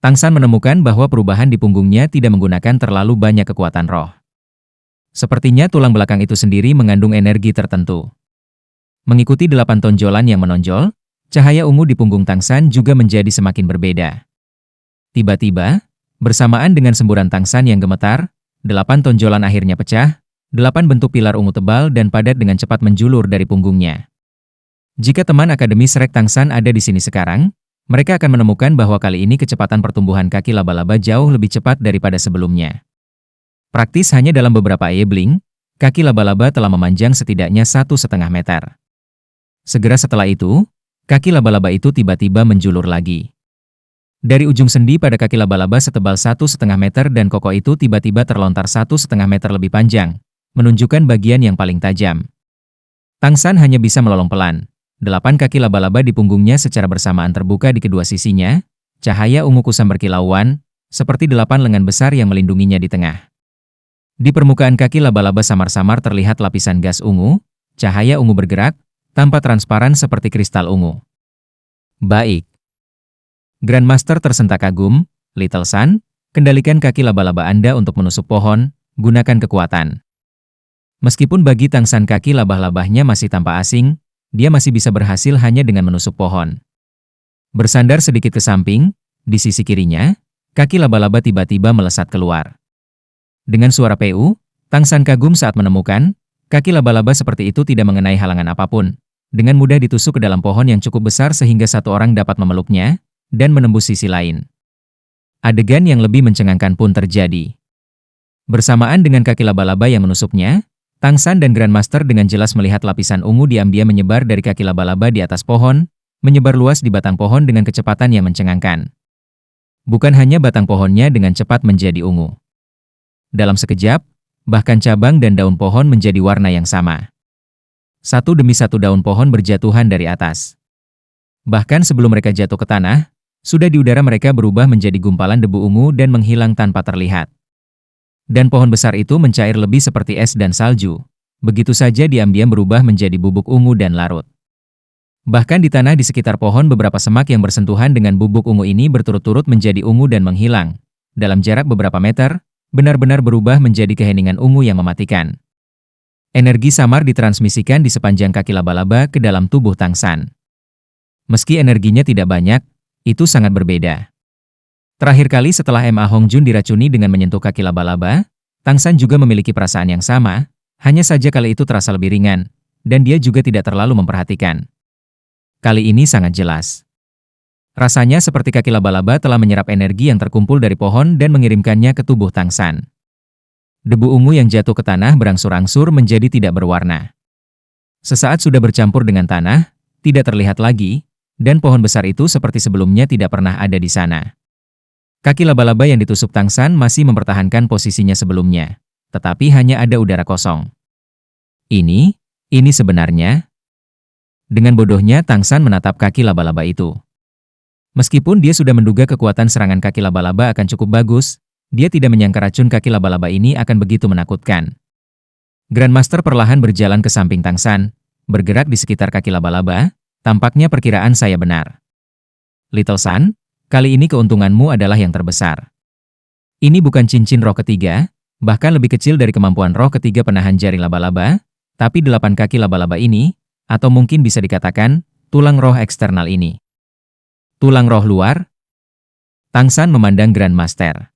Tang San menemukan bahwa perubahan di punggungnya tidak menggunakan terlalu banyak kekuatan roh. Sepertinya tulang belakang itu sendiri mengandung energi tertentu. Mengikuti 8 tonjolan yang menonjol, cahaya ungu di punggung Tang San juga menjadi semakin berbeda. Tiba-tiba, bersamaan dengan semburan Tang San yang gemetar, 8 tonjolan akhirnya pecah, 8 bentuk pilar ungu tebal dan padat dengan cepat menjulur dari punggungnya. Jika teman Akademi Shrek Tang San ada di sini sekarang, mereka akan menemukan bahwa kali ini kecepatan pertumbuhan kaki laba-laba jauh lebih cepat daripada sebelumnya. Praktis hanya dalam beberapa blink, kaki laba-laba telah memanjang setidaknya 1,5 meter. Segera setelah itu, kaki laba-laba itu tiba-tiba menjulur lagi. Dari ujung sendi pada kaki laba-laba setebal 1,5 meter dan kokoh itu tiba-tiba terlontar 1,5 meter lebih panjang, menunjukkan bagian yang paling tajam. Tang San hanya bisa melolong pelan. 8 kaki laba-laba di punggungnya secara bersamaan terbuka di kedua sisinya, cahaya ungu kusam berkilauan, seperti 8 lengan besar yang melindunginya di tengah. Di permukaan kaki laba-laba samar-samar terlihat lapisan gas ungu, cahaya ungu bergerak, tampak transparan seperti kristal ungu. Baik. Grandmaster tersentak kagum, Little Sun, kendalikan kaki laba-laba Anda untuk menusuk pohon, gunakan kekuatan. Meskipun bagi Tang San kaki labah-labahnya masih tampak asing, dia masih bisa berhasil hanya dengan menusuk pohon. Bersandar sedikit ke samping, di sisi kirinya, kaki laba-laba tiba-tiba melesat keluar. Dengan suara PU, Tang San kagum saat menemukan, kaki laba-laba seperti itu tidak mengenai halangan apapun. Dengan mudah ditusuk ke dalam pohon yang cukup besar sehingga satu orang dapat memeluknya, dan menembus sisi lain. Adegan yang lebih mencengangkan pun terjadi. Bersamaan dengan kaki laba-laba yang menusuknya, Tang San dan Grandmaster dengan jelas melihat lapisan ungu diam-diam menyebar dari kaki laba-laba di atas pohon, menyebar luas di batang pohon dengan kecepatan yang mencengangkan. Bukan hanya batang pohonnya dengan cepat menjadi ungu. Dalam sekejap, bahkan cabang dan daun pohon menjadi warna yang sama. Satu demi satu daun pohon berjatuhan dari atas. Bahkan sebelum mereka jatuh ke tanah, sudah di udara mereka berubah menjadi gumpalan debu ungu dan menghilang tanpa terlihat. Dan pohon besar itu mencair lebih seperti es dan salju. Begitu saja diam-diam berubah menjadi bubuk ungu dan larut. Bahkan di tanah di sekitar pohon beberapa semak yang bersentuhan dengan bubuk ungu ini berturut-turut menjadi ungu dan menghilang. Dalam jarak beberapa meter, benar-benar berubah menjadi keheningan ungu yang mematikan. Energi samar ditransmisikan di sepanjang kaki laba-laba ke dalam tubuh Tang San. Meski energinya tidak banyak, itu sangat berbeda. Terakhir kali setelah Ma Hongjun diracuni dengan menyentuh kaki laba-laba, Tang San juga memiliki perasaan yang sama, hanya saja kali itu terasa lebih ringan, dan dia juga tidak terlalu memperhatikan. Kali ini sangat jelas. Rasanya seperti kaki laba-laba telah menyerap energi yang terkumpul dari pohon dan mengirimkannya ke tubuh Tang San. Debu ungu yang jatuh ke tanah berangsur-angsur menjadi tidak berwarna. Sesaat sudah bercampur dengan tanah, tidak terlihat lagi, dan pohon besar itu seperti sebelumnya tidak pernah ada di sana. Kaki laba-laba yang ditusuk Tang San masih mempertahankan posisinya sebelumnya, tetapi hanya ada udara kosong. Ini sebenarnya. Dengan bodohnya Tang San menatap kaki laba-laba itu. Meskipun dia sudah menduga kekuatan serangan kaki laba-laba akan cukup bagus, dia tidak menyangka racun kaki laba-laba ini akan begitu menakutkan. Grandmaster perlahan berjalan ke samping Tang San, bergerak di sekitar kaki laba-laba, tampaknya perkiraan saya benar. Little Sun, kali ini keuntunganmu adalah yang terbesar. Ini bukan cincin roh ketiga, bahkan lebih kecil dari kemampuan roh ketiga penahan jari laba-laba, tapi 8 kaki laba-laba ini, atau mungkin bisa dikatakan, tulang roh eksternal ini. Tulang roh luar? Tang San memandang Grandmaster.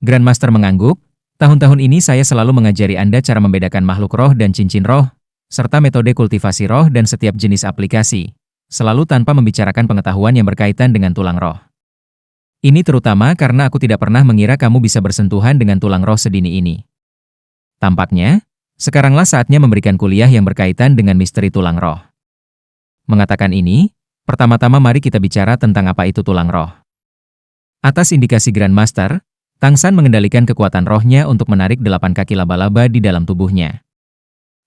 Grandmaster mengangguk, tahun-tahun ini saya selalu mengajari Anda cara membedakan makhluk roh dan cincin roh, serta metode kultivasi roh dan setiap jenis aplikasi. Selalu tanpa membicarakan pengetahuan yang berkaitan dengan tulang roh. Ini terutama karena aku tidak pernah mengira kamu bisa bersentuhan dengan tulang roh sedini ini. Tampaknya, sekaranglah saatnya memberikan kuliah yang berkaitan dengan misteri tulang roh. Mengatakan ini, pertama-tama mari kita bicara tentang apa itu tulang roh. Atas indikasi Grandmaster, Tang San mengendalikan kekuatan rohnya untuk menarik 8 kaki laba-laba di dalam tubuhnya.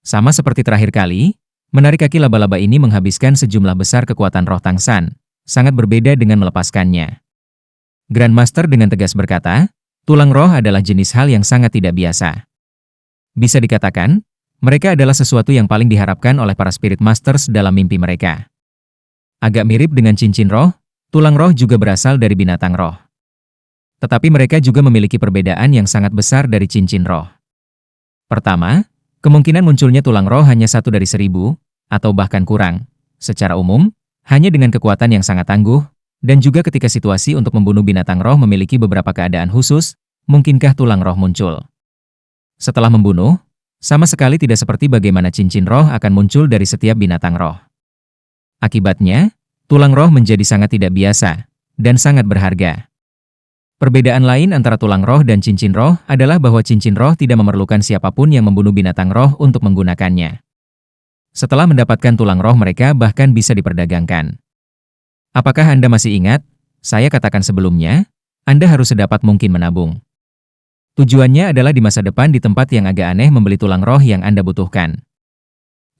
Sama seperti terakhir kali, menarik kaki laba-laba ini menghabiskan sejumlah besar kekuatan roh Tang San, sangat berbeda dengan melepaskannya. Grandmaster dengan tegas berkata, tulang roh adalah jenis hal yang sangat tidak biasa. Bisa dikatakan, mereka adalah sesuatu yang paling diharapkan oleh para Spirit Masters dalam mimpi mereka. Agak mirip dengan cincin roh, tulang roh juga berasal dari binatang roh. Tetapi mereka juga memiliki perbedaan yang sangat besar dari cincin roh. Pertama, kemungkinan munculnya tulang roh hanya 1 dari 1000, atau bahkan kurang. Secara umum, hanya dengan kekuatan yang sangat tangguh, dan juga ketika situasi untuk membunuh binatang roh memiliki beberapa keadaan khusus, mungkinkah tulang roh muncul. Setelah membunuh, sama sekali tidak seperti bagaimana cincin roh akan muncul dari setiap binatang roh. Akibatnya, tulang roh menjadi sangat tidak biasa, dan sangat berharga. Perbedaan lain antara tulang roh dan cincin roh adalah bahwa cincin roh tidak memerlukan siapapun yang membunuh binatang roh untuk menggunakannya. Setelah mendapatkan tulang roh mereka bahkan bisa diperdagangkan. Apakah Anda masih ingat? Saya katakan sebelumnya, Anda harus sedapat mungkin menabung. Tujuannya adalah di masa depan di tempat yang agak aneh membeli tulang roh yang Anda butuhkan.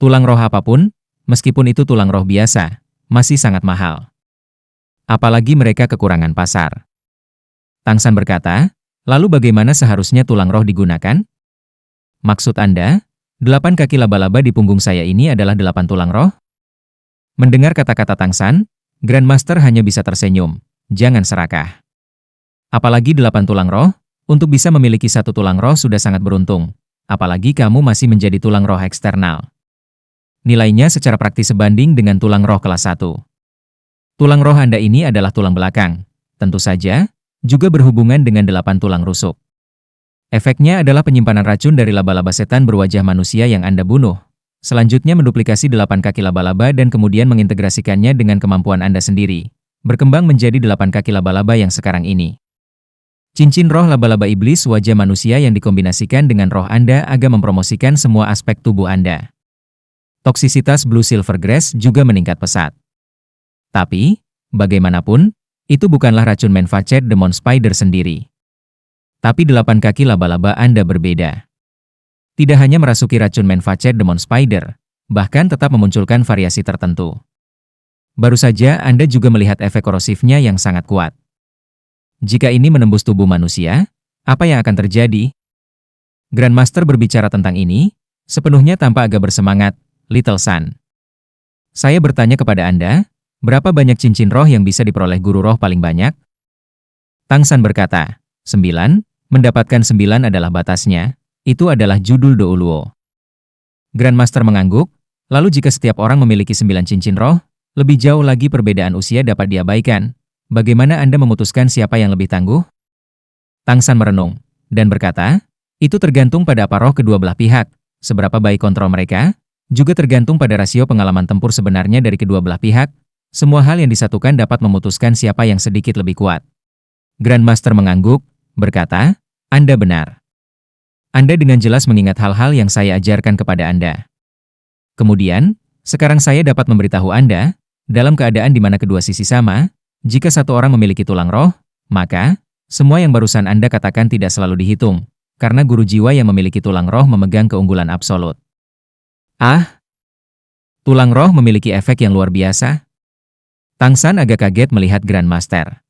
Tulang roh apapun, meskipun itu tulang roh biasa, masih sangat mahal. Apalagi mereka kekurangan pasar. Tangsan berkata, lalu bagaimana seharusnya tulang roh digunakan? Maksud Anda, 8 kaki laba-laba di punggung saya ini adalah 8 tulang roh? Mendengar kata-kata Tangsan, Grandmaster hanya bisa tersenyum. Jangan serakah. Apalagi 8 tulang roh, untuk bisa memiliki 1 tulang roh sudah sangat beruntung. Apalagi kamu masih menjadi tulang roh eksternal. Nilainya secara praktis sebanding dengan tulang roh kelas 1. Tulang roh Anda ini adalah tulang belakang. Tentu saja, juga berhubungan dengan 8 tulang rusuk. Efeknya adalah penyimpanan racun dari laba-laba setan berwajah manusia yang Anda bunuh. Selanjutnya menduplikasi 8 kaki laba-laba dan kemudian mengintegrasikannya dengan kemampuan Anda sendiri. Berkembang menjadi 8 kaki laba-laba yang sekarang ini. Cincin roh laba-laba iblis wajah manusia yang dikombinasikan dengan roh Anda agar mempromosikan semua aspek tubuh Anda. Toksisitas Blue Silver Grass juga meningkat pesat. Tapi, bagaimanapun, itu bukanlah racun Manfacet Demon Spider sendiri. Tapi 8 kaki laba-laba Anda berbeda. Tidak hanya merasuki racun Manfacet Demon Spider, bahkan tetap memunculkan variasi tertentu. Baru saja Anda juga melihat efek korosifnya yang sangat kuat. Jika ini menembus tubuh manusia, apa yang akan terjadi? Grandmaster berbicara tentang ini, sepenuhnya tanpa agak bersemangat, Little Sun. Saya bertanya kepada Anda, berapa banyak cincin roh yang bisa diperoleh guru roh paling banyak? Tangsan berkata, 9, mendapatkan 9 adalah batasnya, itu adalah judul Douluo. Grandmaster mengangguk, lalu jika setiap orang memiliki 9 cincin roh, lebih jauh lagi perbedaan usia dapat diabaikan. Bagaimana Anda memutuskan siapa yang lebih tangguh? Tangsan merenung, dan berkata, itu tergantung pada apa roh kedua belah pihak, seberapa baik kontrol mereka, juga tergantung pada rasio pengalaman tempur sebenarnya dari kedua belah pihak, semua hal yang disatukan dapat memutuskan siapa yang sedikit lebih kuat. Grandmaster mengangguk, berkata, Anda benar. Anda dengan jelas mengingat hal-hal yang saya ajarkan kepada Anda. Kemudian, sekarang saya dapat memberitahu Anda, dalam keadaan di mana kedua sisi sama, jika satu orang memiliki tulang roh, maka, semua yang barusan Anda katakan tidak selalu dihitung, karena guru jiwa yang memiliki tulang roh memegang keunggulan absolut. Ah, tulang roh memiliki efek yang luar biasa. Tangsan agak kaget melihat Grandmaster.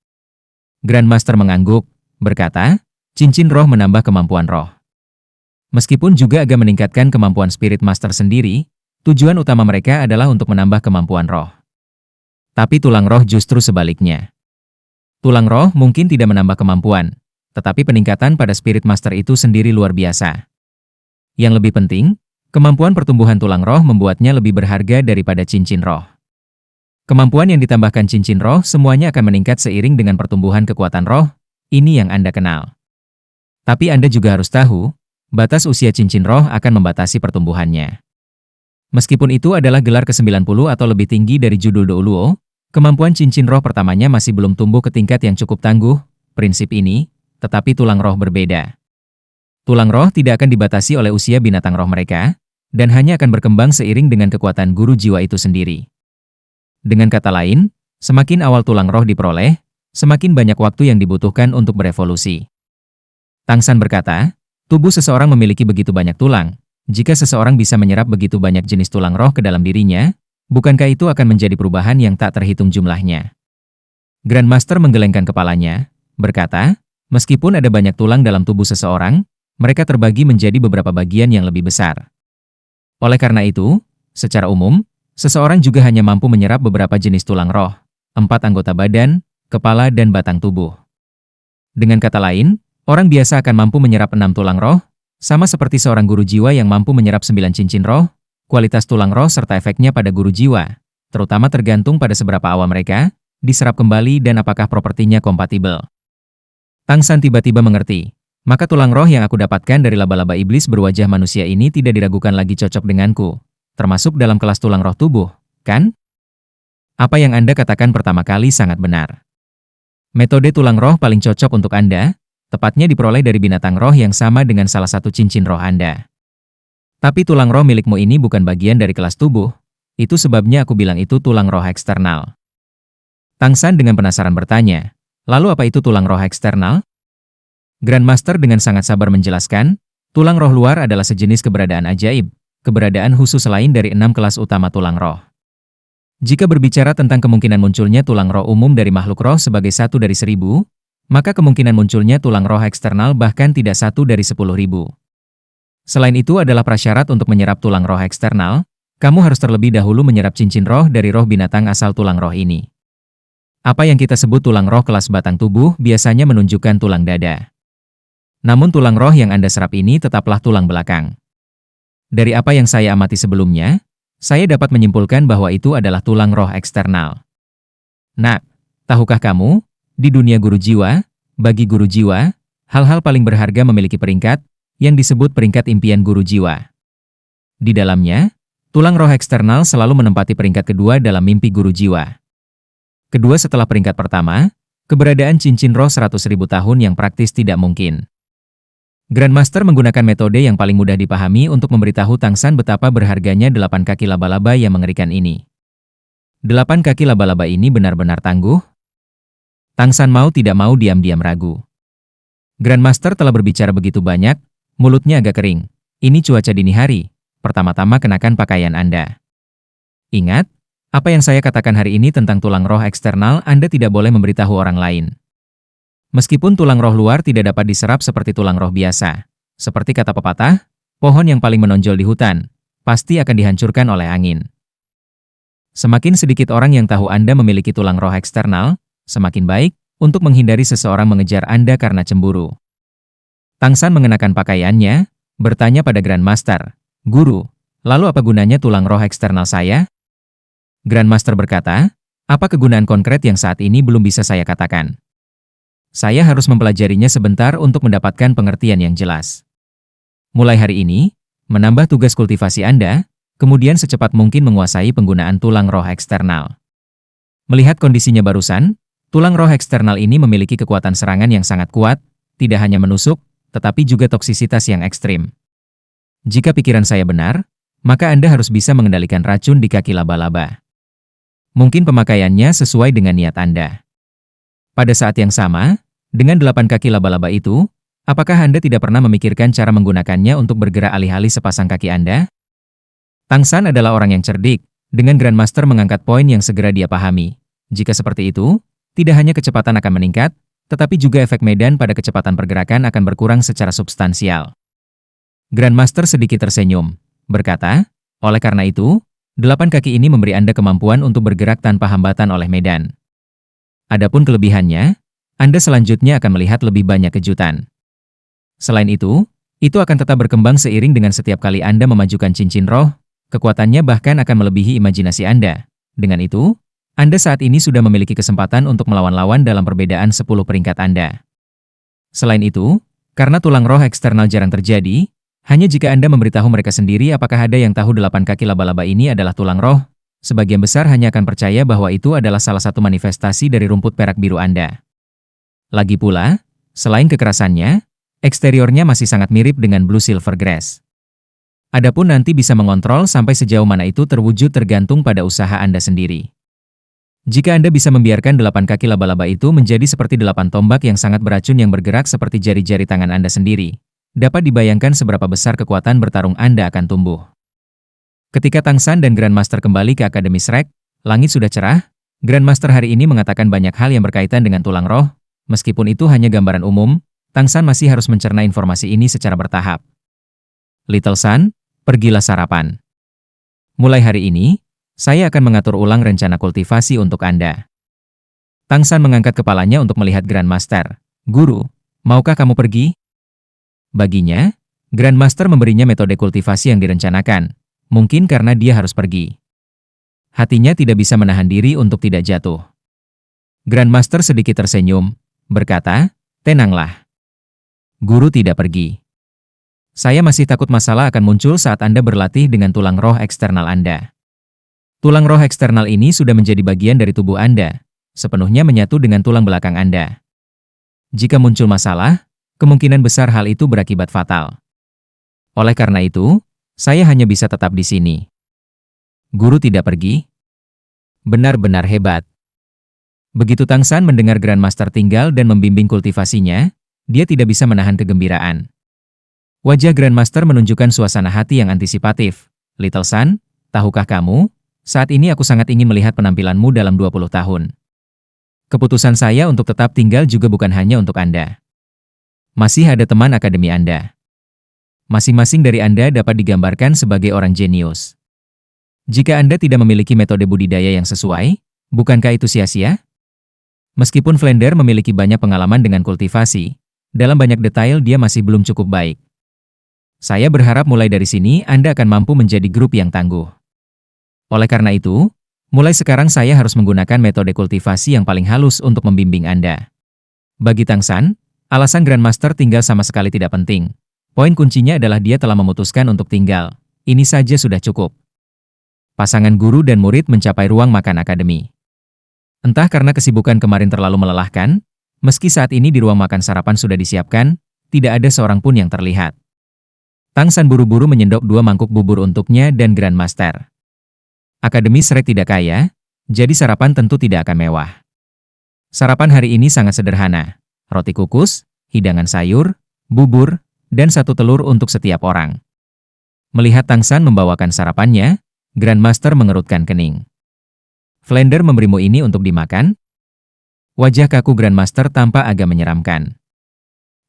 Grandmaster mengangguk, berkata, cincin roh menambah kemampuan roh. Meskipun juga agak meningkatkan kemampuan Spirit Master sendiri, tujuan utama mereka adalah untuk menambah kemampuan roh. Tapi tulang roh justru sebaliknya. Tulang roh mungkin tidak menambah kemampuan, tetapi peningkatan pada Spirit Master itu sendiri luar biasa. Yang lebih penting, kemampuan pertumbuhan tulang roh membuatnya lebih berharga daripada cincin roh. Kemampuan yang ditambahkan cincin roh semuanya akan meningkat seiring dengan pertumbuhan kekuatan roh, ini yang Anda kenal. Tapi Anda juga harus tahu, batas usia cincin roh akan membatasi pertumbuhannya. Meskipun itu adalah gelar ke-90 atau lebih tinggi dari judul Douluo, kemampuan cincin roh pertamanya masih belum tumbuh ke tingkat yang cukup tangguh, prinsip ini, tetapi tulang roh berbeda. Tulang roh tidak akan dibatasi oleh usia binatang roh mereka, dan hanya akan berkembang seiring dengan kekuatan guru jiwa itu sendiri. Dengan kata lain, semakin awal tulang roh diperoleh, semakin banyak waktu yang dibutuhkan untuk berevolusi. Tangsan berkata, tubuh seseorang memiliki begitu banyak tulang. Jika seseorang bisa menyerap begitu banyak jenis tulang roh ke dalam dirinya, bukankah itu akan menjadi perubahan yang tak terhitung jumlahnya? Grandmaster menggelengkan kepalanya, berkata, meskipun ada banyak tulang dalam tubuh seseorang, mereka terbagi menjadi beberapa bagian yang lebih besar. Oleh karena itu, secara umum, seseorang juga hanya mampu menyerap beberapa jenis tulang roh, 4 anggota badan, kepala dan batang tubuh. Dengan kata lain, orang biasa akan mampu menyerap 6 tulang roh, sama seperti seorang guru jiwa yang mampu menyerap 9 cincin roh. Kualitas tulang roh serta efeknya pada guru jiwa, terutama tergantung pada seberapa awal mereka diserap kembali dan apakah propertinya kompatibel. Tang San tiba-tiba mengerti. Maka tulang roh yang aku dapatkan dari laba-laba iblis berwajah manusia ini tidak diragukan lagi cocok denganku, termasuk dalam kelas tulang roh tubuh, kan? Apa yang Anda katakan pertama kali sangat benar. Metode tulang roh paling cocok untuk Anda, tepatnya diperoleh dari binatang roh yang sama dengan salah satu cincin roh Anda. Tapi tulang roh milikmu ini bukan bagian dari kelas tubuh, itu sebabnya aku bilang itu tulang roh eksternal. Tang San dengan penasaran bertanya, lalu apa itu tulang roh eksternal? Grandmaster dengan sangat sabar menjelaskan, tulang roh luar adalah sejenis keberadaan ajaib, keberadaan khusus lain dari 6 kelas utama tulang roh. Jika berbicara tentang kemungkinan munculnya tulang roh umum dari makhluk roh sebagai 1 dari 1000, maka kemungkinan munculnya tulang roh eksternal bahkan tidak 1 dari 10.000. Selain itu adalah prasyarat untuk menyerap tulang roh eksternal, kamu harus terlebih dahulu menyerap cincin roh dari roh binatang asal tulang roh ini. Apa yang kita sebut tulang roh kelas batang tubuh biasanya menunjukkan tulang dada. Namun tulang roh yang Anda serap ini tetaplah tulang belakang. Dari apa yang saya amati sebelumnya, saya dapat menyimpulkan bahwa itu adalah tulang roh eksternal. Nah, tahukah kamu, di dunia guru jiwa, bagi guru jiwa, hal-hal paling berharga memiliki peringkat, yang disebut peringkat impian guru jiwa. Di dalamnya, tulang roh eksternal selalu menempati peringkat kedua dalam mimpi guru jiwa. Kedua setelah peringkat pertama, keberadaan cincin roh 100.000 tahun yang praktis tidak mungkin. Grandmaster menggunakan metode yang paling mudah dipahami untuk memberitahu Tang San betapa berharganya 8 kaki laba-laba yang mengerikan ini. 8 kaki laba-laba ini benar-benar tangguh? Tang San mau tidak mau diam-diam ragu. Grandmaster telah berbicara begitu banyak, mulutnya agak kering. Ini cuaca dini hari, pertama-tama kenakan pakaian Anda. Ingat, apa yang saya katakan hari ini tentang tulang roh eksternal Anda tidak boleh memberitahu orang lain. Meskipun tulang roh luar tidak dapat diserap seperti tulang roh biasa. Seperti kata pepatah, pohon yang paling menonjol di hutan, pasti akan dihancurkan oleh angin. Semakin sedikit orang yang tahu Anda memiliki tulang roh eksternal, semakin baik untuk menghindari seseorang mengejar Anda karena cemburu. Tang San mengenakan pakaiannya, bertanya pada Grandmaster, "Guru, lalu apa gunanya tulang roh eksternal saya?" Grandmaster berkata, "Apa kegunaan konkret yang saat ini belum bisa saya katakan? Saya harus mempelajarinya sebentar untuk mendapatkan pengertian yang jelas. Mulai hari ini, menambah tugas kultivasi Anda, kemudian secepat mungkin menguasai penggunaan tulang roh eksternal." Melihat kondisinya barusan, tulang roh eksternal ini memiliki kekuatan serangan yang sangat kuat, tidak hanya menusuk, tetapi juga toksisitas yang ekstrim. Jika pikiran saya benar, maka Anda harus bisa mengendalikan racun di kaki laba-laba. Mungkin pemakaiannya sesuai dengan niat Anda. Pada saat yang sama, dengan 8 kaki laba-laba itu, apakah Anda tidak pernah memikirkan cara menggunakannya untuk bergerak alih-alih sepasang kaki Anda? Tang San adalah orang yang cerdik, dengan Grandmaster mengangkat poin yang segera dia pahami. Jika seperti itu, tidak hanya kecepatan akan meningkat, tetapi juga efek medan pada kecepatan pergerakan akan berkurang secara substansial. Grandmaster sedikit tersenyum, berkata, oleh karena itu, 8 kaki ini memberi Anda kemampuan untuk bergerak tanpa hambatan oleh medan. Adapun kelebihannya, Anda selanjutnya akan melihat lebih banyak kejutan. Selain itu akan tetap berkembang seiring dengan setiap kali Anda memajukan cincin roh, kekuatannya bahkan akan melebihi imajinasi Anda. Dengan itu, Anda saat ini sudah memiliki kesempatan untuk melawan lawan dalam perbedaan 10 peringkat Anda. Selain itu, karena tulang roh eksternal jarang terjadi, hanya jika Anda memberitahu mereka sendiri apakah ada yang tahu 8 kaki laba-laba ini adalah tulang roh, sebagian besar hanya akan percaya bahwa itu adalah salah satu manifestasi dari rumput perak biru Anda. Lagi pula, selain kekerasannya, eksteriornya masih sangat mirip dengan blue silver grass. Adapun nanti bisa mengontrol sampai sejauh mana itu terwujud tergantung pada usaha Anda sendiri. Jika Anda bisa membiarkan 8 kaki laba-laba itu menjadi seperti 8 tombak yang sangat beracun yang bergerak seperti jari-jari tangan Anda sendiri, dapat dibayangkan seberapa besar kekuatan bertarung Anda akan tumbuh. Ketika Tang San dan Grandmaster kembali ke Akademi Shrek, langit sudah cerah. Grandmaster hari ini mengatakan banyak hal yang berkaitan dengan tulang roh. Meskipun itu hanya gambaran umum, Tang San masih harus mencerna informasi ini secara bertahap. Little San, pergilah sarapan. Mulai hari ini, saya akan mengatur ulang rencana kultivasi untuk Anda. Tang San mengangkat kepalanya untuk melihat Grandmaster. Guru, maukah kamu pergi? Baginya, Grandmaster memberinya metode kultivasi yang direncanakan, mungkin karena dia harus pergi. Hatinya tidak bisa menahan diri untuk tidak jatuh. Grandmaster sedikit tersenyum, berkata, "Tenanglah. Guru tidak pergi. Saya masih takut masalah akan muncul saat Anda berlatih dengan tulang roh eksternal Anda. Tulang roh eksternal ini sudah menjadi bagian dari tubuh Anda, sepenuhnya menyatu dengan tulang belakang Anda. Jika muncul masalah, kemungkinan besar hal itu berakibat fatal. Oleh karena itu, saya hanya bisa tetap di sini." Guru tidak pergi? Benar-benar hebat. Begitu Tang San mendengar Grandmaster tinggal dan membimbing kultivasinya, dia tidak bisa menahan kegembiraan. Wajah Grandmaster menunjukkan suasana hati yang antisipatif. "Little San, tahukah kamu, saat ini aku sangat ingin melihat penampilanmu dalam 20 tahun. Keputusan saya untuk tetap tinggal juga bukan hanya untuk Anda. Masih ada teman akademi Anda. Masing-masing dari Anda dapat digambarkan sebagai orang jenius. Jika Anda tidak memiliki metode budidaya yang sesuai, bukankah itu sia-sia?" Meskipun Flender memiliki banyak pengalaman dengan kultivasi, dalam banyak detail dia masih belum cukup baik. "Saya berharap mulai dari sini Anda akan mampu menjadi grup yang tangguh. Oleh karena itu, mulai sekarang saya harus menggunakan metode kultivasi yang paling halus untuk membimbing Anda." Bagi Tang San, alasan Grandmaster tinggal sama sekali tidak penting. Poin kuncinya adalah dia telah memutuskan untuk tinggal. Ini saja sudah cukup. Pasangan guru dan murid mencapai ruang makan akademi. Entah karena kesibukan kemarin terlalu melelahkan, meski saat ini di ruang makan sarapan sudah disiapkan, tidak ada seorang pun yang terlihat. Tang San buru-buru menyendok 2 mangkuk bubur untuknya dan Grandmaster. Akademi Shrek tidak kaya, jadi sarapan tentu tidak akan mewah. Sarapan hari ini sangat sederhana. Roti kukus, hidangan sayur, bubur, dan 1 telur untuk setiap orang. Melihat Tang San membawakan sarapannya, Grandmaster mengerutkan kening. "Flender memberimu ini untuk dimakan?" Wajah kaku Grandmaster tampak agak menyeramkan.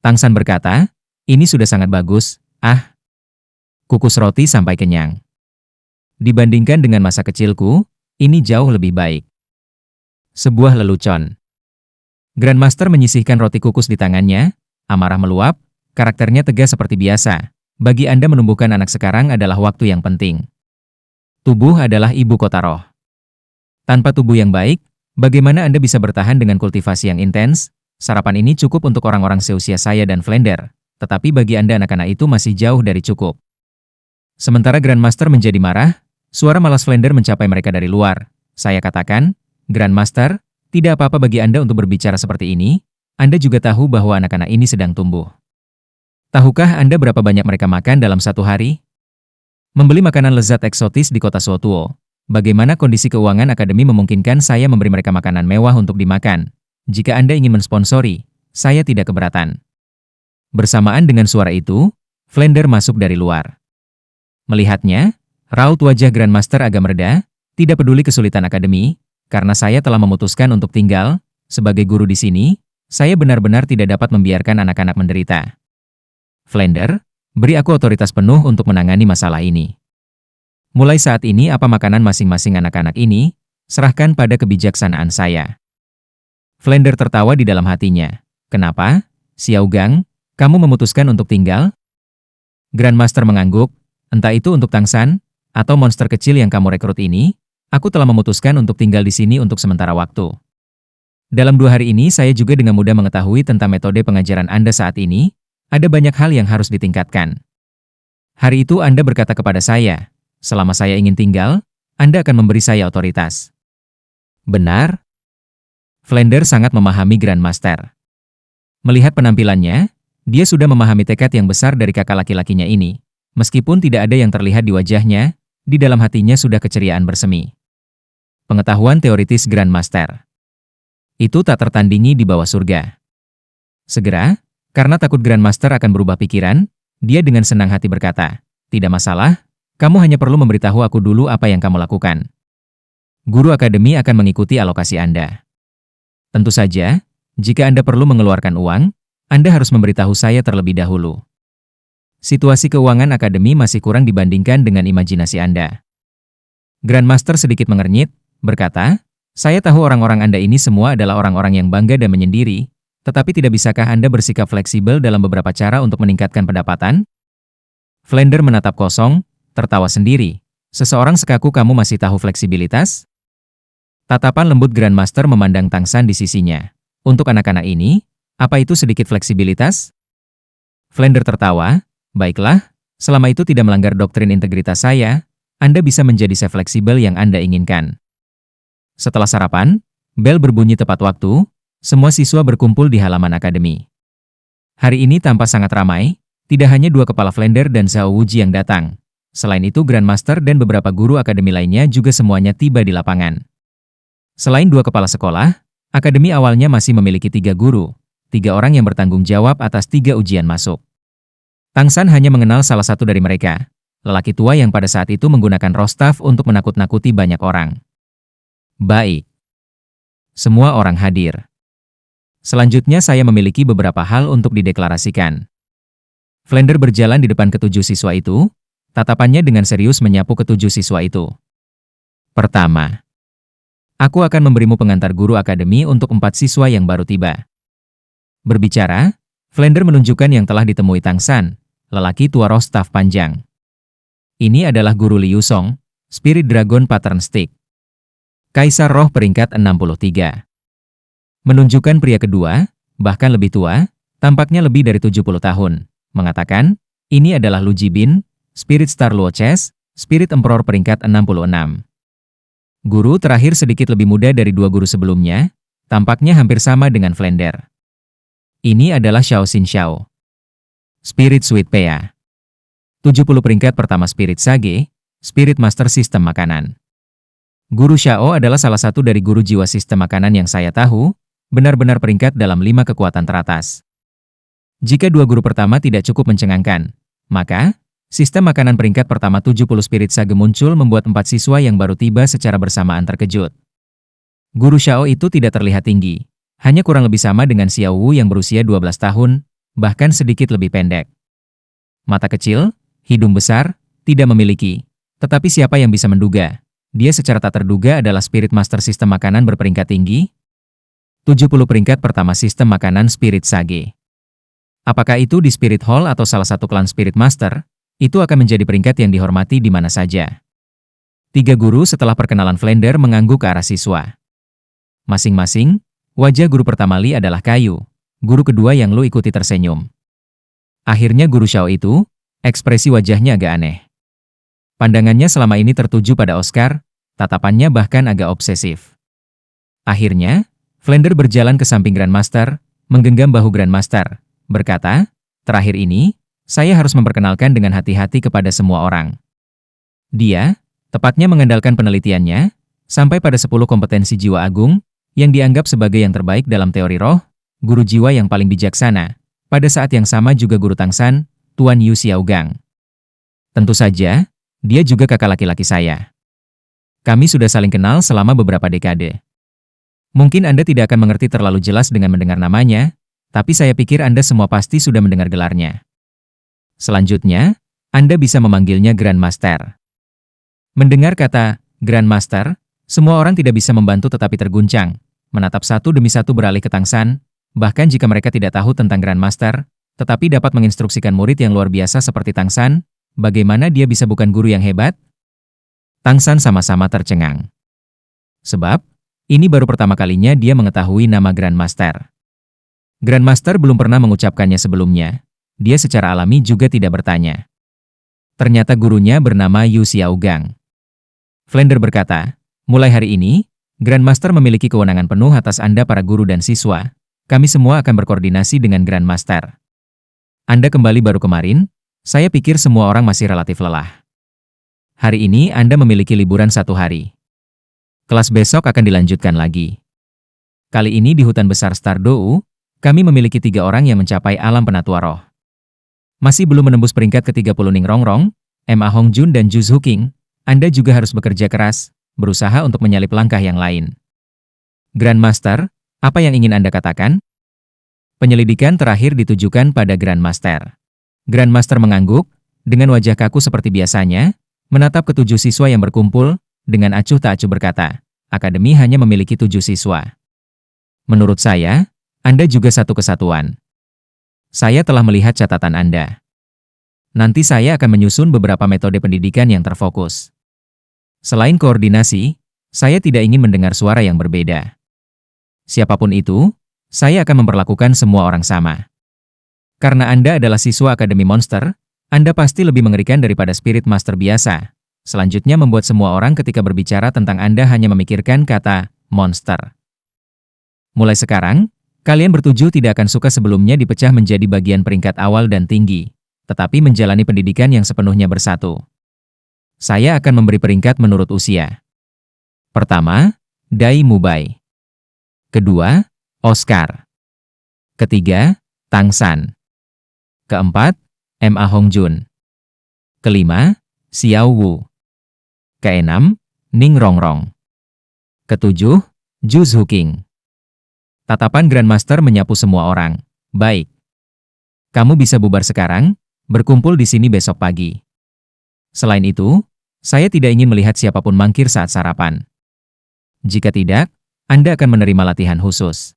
Tang San berkata, "Ini sudah sangat bagus, kukus roti sampai kenyang. Dibandingkan dengan masa kecilku, ini jauh lebih baik." Sebuah lelucon. Grandmaster menyisihkan roti kukus di tangannya, amarah meluap, karakternya tegas seperti biasa. "Bagi Anda menumbuhkan anak sekarang adalah waktu yang penting. Tubuh adalah ibu kota roh. Tanpa tubuh yang baik, bagaimana Anda bisa bertahan dengan kultivasi yang intens? Sarapan ini cukup untuk orang-orang seusia saya dan Flender, tetapi bagi Anda anak-anak itu masih jauh dari cukup." Sementara Grandmaster menjadi marah, suara malas Flender mencapai mereka dari luar. "Saya katakan, Grandmaster, tidak apa-apa bagi Anda untuk berbicara seperti ini. Anda juga tahu bahwa anak-anak ini sedang tumbuh. Tahukah Anda berapa banyak mereka makan dalam 1 hari? Membeli makanan lezat eksotis di kota Suotuo. Bagaimana kondisi keuangan akademi memungkinkan saya memberi mereka makanan mewah untuk dimakan? Jika Anda ingin mensponsori, saya tidak keberatan." Bersamaan dengan suara itu, Flender masuk dari luar. Melihatnya, raut wajah Grandmaster agak mereda. "Tidak peduli kesulitan akademi, karena saya telah memutuskan untuk tinggal, sebagai guru di sini, saya benar-benar tidak dapat membiarkan anak-anak menderita. Flender, beri aku otoritas penuh untuk menangani masalah ini. Mulai saat ini apa makanan masing-masing anak-anak ini, serahkan pada kebijaksanaan saya." Flender tertawa di dalam hatinya. "Kenapa, Xiao Gang, kamu memutuskan untuk tinggal?" Grandmaster mengangguk. "Entah itu untuk Tang San, atau monster kecil yang kamu rekrut ini, aku telah memutuskan untuk tinggal di sini untuk sementara waktu. Dalam 2 hari ini saya juga dengan mudah mengetahui tentang metode pengajaran Anda saat ini. Ada banyak hal yang harus ditingkatkan. Hari itu Anda berkata kepada saya, selama saya ingin tinggal, Anda akan memberi saya otoritas." "Benar?" Flender sangat memahami Grandmaster. Melihat penampilannya, dia sudah memahami tekad yang besar dari kakak laki-lakinya ini. Meskipun tidak ada yang terlihat di wajahnya, di dalam hatinya sudah keceriaan bersemi. Pengetahuan teoritis Grandmaster. Itu tak tertandingi di bawah surga. Segera, karena takut Grandmaster akan berubah pikiran, dia dengan senang hati berkata, "Tidak masalah, kamu hanya perlu memberitahu aku dulu apa yang kamu lakukan. Guru akademi akan mengikuti alokasi Anda. Tentu saja, jika Anda perlu mengeluarkan uang, Anda harus memberitahu saya terlebih dahulu. Situasi keuangan akademi masih kurang dibandingkan dengan imajinasi Anda." Grandmaster sedikit mengernyit, berkata, "Saya tahu orang-orang Anda ini semua adalah orang-orang yang bangga dan menyendiri, Tetapi tidak bisakah Anda bersikap fleksibel dalam beberapa cara untuk meningkatkan pendapatan? Flender menatap kosong, tertawa sendiri. Seseorang sekaku kamu masih tahu fleksibilitas? Tatapan lembut Grandmaster memandang Tang San di sisinya. Untuk anak-anak ini, apa itu sedikit fleksibilitas? Flender tertawa, baiklah, selama itu tidak melanggar doktrin integritas saya, Anda bisa menjadi se-fleksibel yang Anda inginkan. Setelah sarapan, bel berbunyi tepat waktu, semua siswa berkumpul di halaman akademi. Hari ini tampak sangat ramai, tidak hanya dua kepala Flender dan Zhao Wuji yang datang. Selain itu Grandmaster dan beberapa guru akademi lainnya juga semuanya tiba di lapangan. Selain dua kepala sekolah, akademi awalnya masih memiliki 3 guru, 3 orang yang bertanggung jawab atas 3 ujian masuk. Tang San hanya mengenal salah satu dari mereka, lelaki tua yang pada saat itu menggunakan roh staff untuk menakut-nakuti banyak orang. Baik. Semua orang hadir. Selanjutnya saya memiliki beberapa hal untuk dideklarasikan. Flender berjalan di depan ketujuh siswa itu, tatapannya dengan serius menyapu ketujuh siswa itu. Pertama, aku akan memberimu pengantar guru akademi untuk 4 siswa yang baru tiba. Berbicara, Flender menunjukkan yang telah ditemui Tang San, lelaki tua roh staf panjang. Ini adalah guru Liu Song, Spirit Dragon Pattern Stick. Kaisar Roh peringkat 63. Menunjukkan pria kedua, bahkan lebih tua, tampaknya lebih dari 70 tahun, mengatakan, ini adalah Lu Jibin, Spirit Star Luo Chess, Spirit Emperor peringkat 66. Guru terakhir sedikit lebih muda dari 2 guru sebelumnya, tampaknya hampir sama dengan Flender. Ini adalah Xiao Xin Xiao, Spirit Sweet Pea. 70 peringkat pertama Spirit Sage, Spirit Master Sistem Makanan. Guru Xiao adalah salah satu dari guru jiwa sistem makanan yang saya tahu, benar-benar peringkat dalam 5 kekuatan teratas. Jika 2 guru pertama tidak cukup mencengangkan, maka sistem makanan peringkat pertama 70 Spirit Sage muncul membuat 4 siswa yang baru tiba secara bersamaan terkejut. Guru Xiao itu tidak terlihat tinggi, hanya kurang lebih sama dengan Xiao Wu yang berusia 12 tahun, bahkan sedikit lebih pendek. Mata kecil, hidung besar, tidak memiliki. Tetapi siapa yang bisa menduga? Dia secara tak terduga adalah Spirit Master Sistem Makanan berperingkat tinggi? 70 peringkat pertama Sistem Makanan Spirit Sage. Apakah itu di Spirit Hall atau salah satu klan Spirit Master? Itu akan menjadi peringkat yang dihormati di mana saja. 3 guru setelah perkenalan Flender mengangguk ke arah siswa. Masing-masing, wajah guru pertama Li adalah kayu. Guru kedua yang Lu ikuti tersenyum. Akhirnya guru Xiao itu, ekspresi wajahnya agak aneh. Pandangannya selama ini tertuju pada Oscar, tatapannya bahkan agak obsesif. Akhirnya, Flender berjalan ke samping Grandmaster, menggenggam bahu Grandmaster, berkata, terakhir ini, saya harus memperkenalkan dengan hati-hati kepada semua orang. Dia, tepatnya mengandalkan penelitiannya, sampai pada 10 kompetensi jiwa agung, yang dianggap sebagai yang terbaik dalam teori roh, guru jiwa yang paling bijaksana. Pada saat yang sama juga guru Tang San, Tuan Yu Xiaogang. Tentu saja, dia juga kakak laki-laki saya. Kami sudah saling kenal selama beberapa dekade. Mungkin Anda tidak akan mengerti terlalu jelas dengan mendengar namanya, tapi saya pikir Anda semua pasti sudah mendengar gelarnya. Selanjutnya, Anda bisa memanggilnya Grandmaster. Mendengar kata Grandmaster, semua orang tidak bisa membantu tetapi terguncang, menatap satu demi satu beralih ke Tang San, bahkan jika mereka tidak tahu tentang Grandmaster, tetapi dapat menginstruksikan murid yang luar biasa seperti Tang San, bagaimana dia bisa bukan guru yang hebat? Tang San sama-sama tercengang. Sebab, ini baru pertama kalinya dia mengetahui nama Grandmaster. Grandmaster belum pernah mengucapkannya sebelumnya. Dia secara alami juga tidak bertanya. Ternyata gurunya bernama Yu Xiaogang. Flender berkata, mulai hari ini, Grandmaster memiliki kewenangan penuh atas Anda para guru dan siswa. Kami semua akan berkoordinasi dengan Grandmaster. Anda kembali baru kemarin, saya pikir semua orang masih relatif lelah. Hari ini Anda memiliki liburan 1 hari. Kelas besok akan dilanjutkan lagi. Kali ini di hutan besar Stardou, kami memiliki 3 orang yang mencapai alam penatua roh. Masih belum menembus peringkat ke-30 Ning Rongrong, Ma Hongjun dan Ju Zuking, Anda juga harus bekerja keras, berusaha untuk menyalip langkah yang lain. Grandmaster, apa yang ingin Anda katakan? Penyelidikan terakhir ditujukan pada Grandmaster. Grandmaster mengangguk, dengan wajah kaku seperti biasanya, menatap ke-7 siswa yang berkumpul, dengan acuh tak acuh berkata, Akademi hanya memiliki 7 siswa. Menurut saya, Anda juga satu kesatuan. Saya telah melihat catatan Anda. Nanti saya akan menyusun beberapa metode pendidikan yang terfokus. Selain koordinasi, saya tidak ingin mendengar suara yang berbeda. Siapapun itu, saya akan memperlakukan semua orang sama. Karena Anda adalah siswa Akademi Monster, Anda pasti lebih mengerikan daripada Spirit Master biasa. Selanjutnya membuat semua orang ketika berbicara tentang Anda hanya memikirkan kata monster. Mulai sekarang, kalian bertujuh tidak akan suka sebelumnya dipecah menjadi bagian peringkat awal dan tinggi, tetapi menjalani pendidikan yang sepenuhnya bersatu. Saya akan memberi peringkat menurut usia. Pertama, Dai Mubai. Kedua, Oscar. Ketiga, Tang San. Keempat, Ma Hongjun. Kelima, Xiao Wu. Keenam, Ning Rongrong. Ketujuh, Zhu Zuqing. Tatapan Grandmaster menyapu semua orang. Baik. Kamu bisa bubar sekarang, berkumpul di sini besok pagi. Selain itu, saya tidak ingin melihat siapapun mangkir saat sarapan. Jika tidak, Anda akan menerima latihan khusus.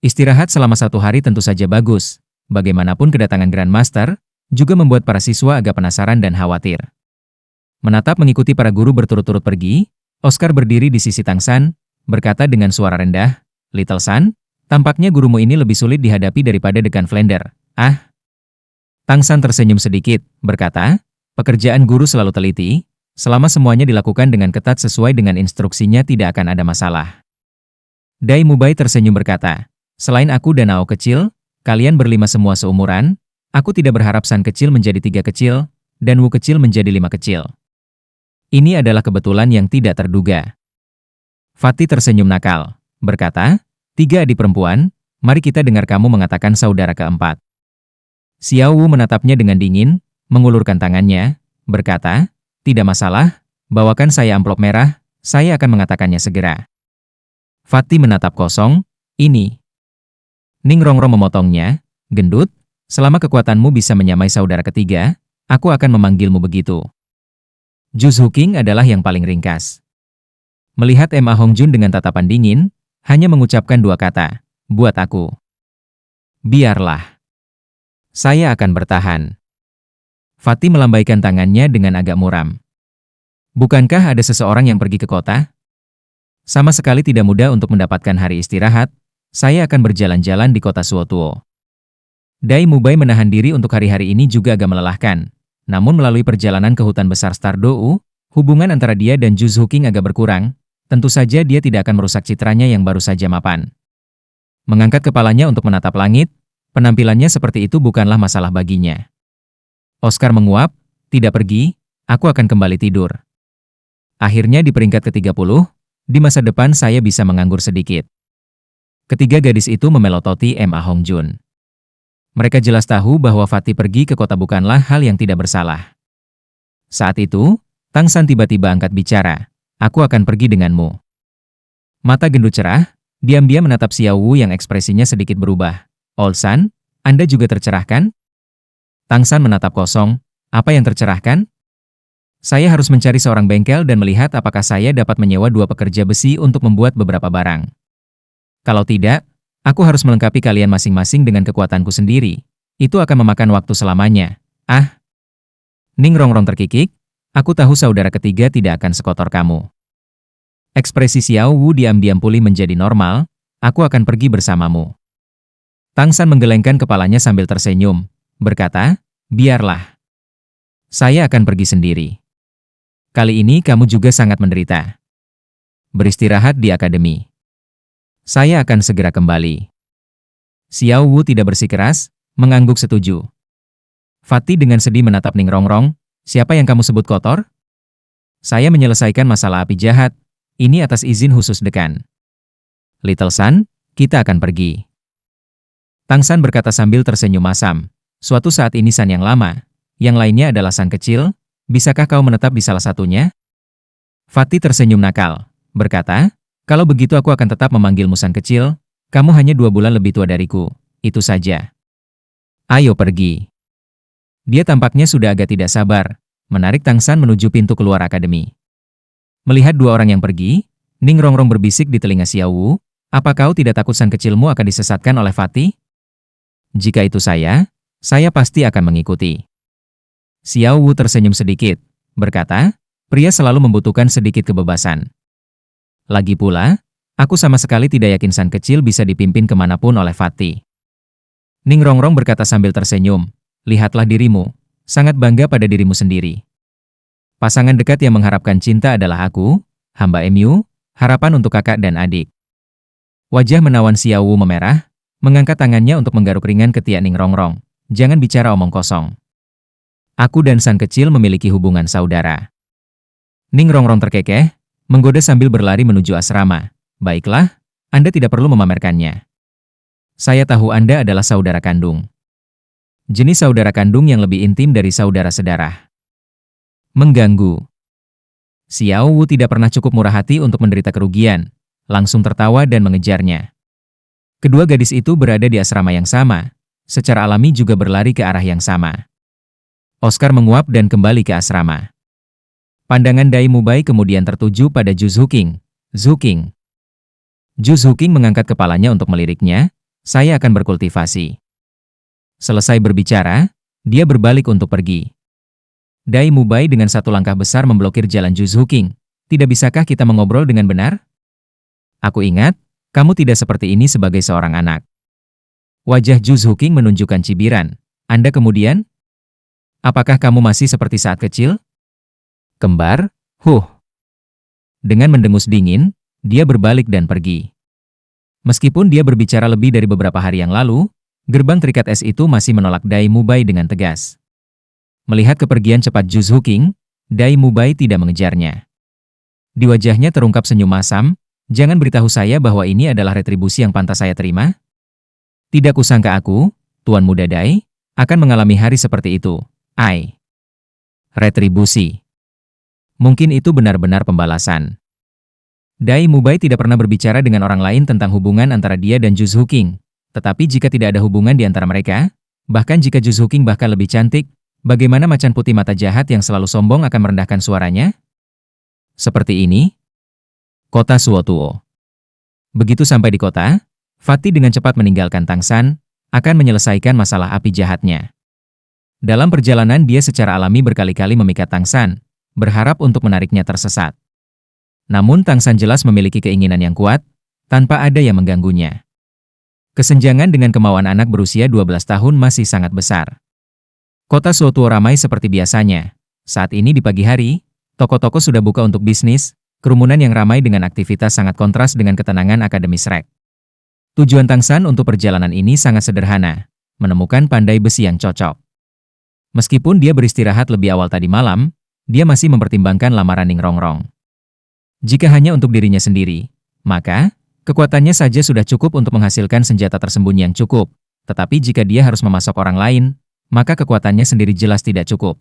Istirahat selama 1 hari tentu saja bagus. Bagaimanapun kedatangan Grandmaster juga membuat para siswa agak penasaran dan khawatir. Menatap mengikuti para guru berturut-turut pergi, Oscar berdiri di sisi Tang San, berkata dengan suara rendah, "Little San, tampaknya gurumu ini lebih sulit dihadapi daripada Dekan Flender." Ah. Tang San tersenyum sedikit, berkata, "Pekerjaan guru selalu teliti, selama semuanya dilakukan dengan ketat sesuai dengan instruksinya tidak akan ada masalah." Dai Mubai tersenyum berkata, "Selain aku dan Ao kecil, kalian berlima semua seumuran, aku tidak berharap San kecil menjadi 3 kecil, dan Wu kecil menjadi 5 kecil. Ini adalah kebetulan yang tidak terduga." Fatih tersenyum nakal, berkata, "3 adik perempuan, mari kita dengar kamu mengatakan saudara keempat." Xiao Wu menatapnya dengan dingin, mengulurkan tangannya, berkata, "Tidak masalah, bawakan saya amplop merah, saya akan mengatakannya segera." Fatih menatap kosong, "Ini." Ning Rongrong memotongnya, "Gendut, selama kekuatanmu bisa menyamai saudara ketiga, aku akan memanggilmu begitu." Zhu Zuqing adalah yang paling ringkas. Melihat Ma Hongjun dengan tatapan dingin, hanya mengucapkan 2 kata, "Buat aku." "Biarlah. Saya akan bertahan." Fatih melambaikan tangannya dengan agak muram. "Bukankah ada seseorang yang pergi ke kota? Sama sekali tidak mudah untuk mendapatkan hari istirahat, saya akan berjalan-jalan di kota Suotuo." Dai Mubai menahan diri untuk hari-hari ini juga agak melelahkan. Namun melalui perjalanan ke hutan besar Stardou, hubungan antara dia dan Zhu Zuqing agak berkurang, tentu saja dia tidak akan merusak citranya yang baru saja mapan. Mengangkat kepalanya untuk menatap langit, penampilannya seperti itu bukanlah masalah baginya. Oscar menguap, "Tidak pergi, aku akan kembali tidur." Akhirnya di peringkat ke-30, di masa depan saya bisa menganggur sedikit. Ketiga gadis itu memelototi Ma Hongjun. Mereka jelas tahu bahwa Fatih pergi ke kota bukanlah hal yang tidak bersalah. Saat itu, Tang San tiba-tiba angkat bicara, "Aku akan pergi denganmu." Mata gendut cerah, diam-diam menatap Xiao Wu yang ekspresinya sedikit berubah. "Old San, Anda juga tercerahkan?" Tang San menatap kosong, "Apa yang tercerahkan? Saya harus mencari seorang bengkel dan melihat apakah saya dapat menyewa 2 pekerja besi untuk membuat beberapa barang. Kalau tidak, aku harus melengkapi kalian masing-masing dengan kekuatanku sendiri. Itu akan memakan waktu selamanya." "Ah." Ning Rongrong terkikik, "Aku tahu saudara ketiga tidak akan sekotor kamu." Ekspresi Xiao Wu diam-diam pulih menjadi normal, "Aku akan pergi bersamamu." Tang San menggelengkan kepalanya sambil tersenyum, berkata, "Biarlah. Saya akan pergi sendiri. Kali ini kamu juga sangat menderita. Beristirahat di akademi. Saya akan segera kembali." Xiao Wu tidak bersikeras, mengangguk setuju. Fatih dengan sedih menatap Ning Rongrong, "Siapa yang kamu sebut kotor?" "Saya menyelesaikan masalah api jahat, ini atas izin khusus dekan." "Little San, kita akan pergi." Tang San berkata sambil tersenyum masam, "Suatu saat ini San yang lama, yang lainnya adalah San kecil, bisakah kau menetap di salah satunya?" Fatih tersenyum nakal, berkata, "Kalau begitu aku akan tetap memanggilmu San kecil, kamu hanya 2 bulan lebih tua dariku, itu saja. Ayo pergi." Dia tampaknya sudah agak tidak sabar, menarik Tang San menuju pintu keluar akademi. Melihat 2 orang yang pergi, Ning Rongrong berbisik di telinga Xiao Wu, Apa kau tidak takut sang kecilmu akan disesatkan oleh Fatih? Jika itu saya pasti akan mengikuti. Xiao Wu tersenyum sedikit, berkata, pria selalu membutuhkan sedikit kebebasan. Lagi pula, aku sama sekali tidak yakin sang kecil bisa dipimpin kemanapun oleh Fatih. Ning Rongrong berkata sambil tersenyum, lihatlah dirimu, sangat bangga pada dirimu sendiri. Pasangan dekat yang mengharapkan cinta adalah aku, hamba Mu, harapan untuk kakak dan adik. Wajah menawan Xiao Wu memerah, mengangkat tangannya untuk menggaruk ringan ketiak Ning Rongrong. Jangan bicara omong kosong. Aku dan sang kecil memiliki hubungan saudara. Ning Rongrong terkekeh, menggoda sambil berlari menuju asrama. Baiklah, Anda tidak perlu memamerkannya. Saya tahu Anda adalah saudara kandung. Jenis saudara kandung yang lebih intim dari saudara sedarah. Mengganggu. Xiao Wu tidak pernah cukup murah hati untuk menderita kerugian, langsung tertawa dan mengejarnya. Kedua gadis itu berada di asrama yang sama, secara alami juga berlari ke arah yang sama. Oscar menguap dan kembali ke asrama. Pandangan Dai Mubai kemudian tertuju pada Zhu Zuqing. Zuqing. Zhu Zuqing mengangkat kepalanya untuk meliriknya, saya akan berkultivasi. Selesai berbicara, dia berbalik untuk pergi. Dai Mubai dengan satu langkah besar memblokir jalan Zhu Zuqing. Tidak bisakah kita mengobrol dengan benar? Aku ingat, kamu tidak seperti ini sebagai seorang anak. Wajah Zhu Zuqing menunjukkan cibiran. Anda kemudian? Apakah kamu masih seperti saat kecil? Kembar? Dengan mendengus dingin, dia berbalik dan pergi. Meskipun dia berbicara lebih dari beberapa hari yang lalu, gerbang terikat es itu masih menolak Dai Mubai dengan tegas. Melihat kepergian cepat Zhu Zuqing, Dai Mubai tidak mengejarnya. Di wajahnya terungkap senyum masam, jangan beritahu saya bahwa ini adalah retribusi yang pantas saya terima? Tidak kusangka aku, Tuan Muda Dai, akan mengalami hari seperti itu. Retribusi. Mungkin itu benar-benar pembalasan. Dai Mubai tidak pernah berbicara dengan orang lain tentang hubungan antara dia dan Zhu Zuqing. Tetapi jika tidak ada hubungan di antara mereka, bahkan jika Zhu Zuqing bahkan lebih cantik, bagaimana macan putih mata jahat yang selalu sombong akan merendahkan suaranya? Seperti ini. Kota Suotuo. Begitu sampai di kota, Fatih dengan cepat meninggalkan Tangshan, akan menyelesaikan masalah api jahatnya. Dalam perjalanan dia secara alami berkali-kali memikat Tangshan, berharap untuk menariknya tersesat. Namun Tangshan jelas memiliki keinginan yang kuat, tanpa ada yang mengganggunya. Kesenjangan dengan kemauan anak berusia 12 tahun masih sangat besar. Kota Suotuo ramai seperti biasanya. Saat ini di pagi hari, toko-toko sudah buka untuk bisnis, kerumunan yang ramai dengan aktivitas sangat kontras dengan ketenangan akademis Rek. Tujuan Tangshan untuk perjalanan ini sangat sederhana, menemukan pandai besi yang cocok. Meskipun dia beristirahat lebih awal tadi malam, dia masih mempertimbangkan lamaran Ning Rongrong. Jika hanya untuk dirinya sendiri, maka kekuatannya saja sudah cukup untuk menghasilkan senjata tersembunyi yang cukup. Tetapi jika dia harus memasok orang lain, maka kekuatannya sendiri jelas tidak cukup.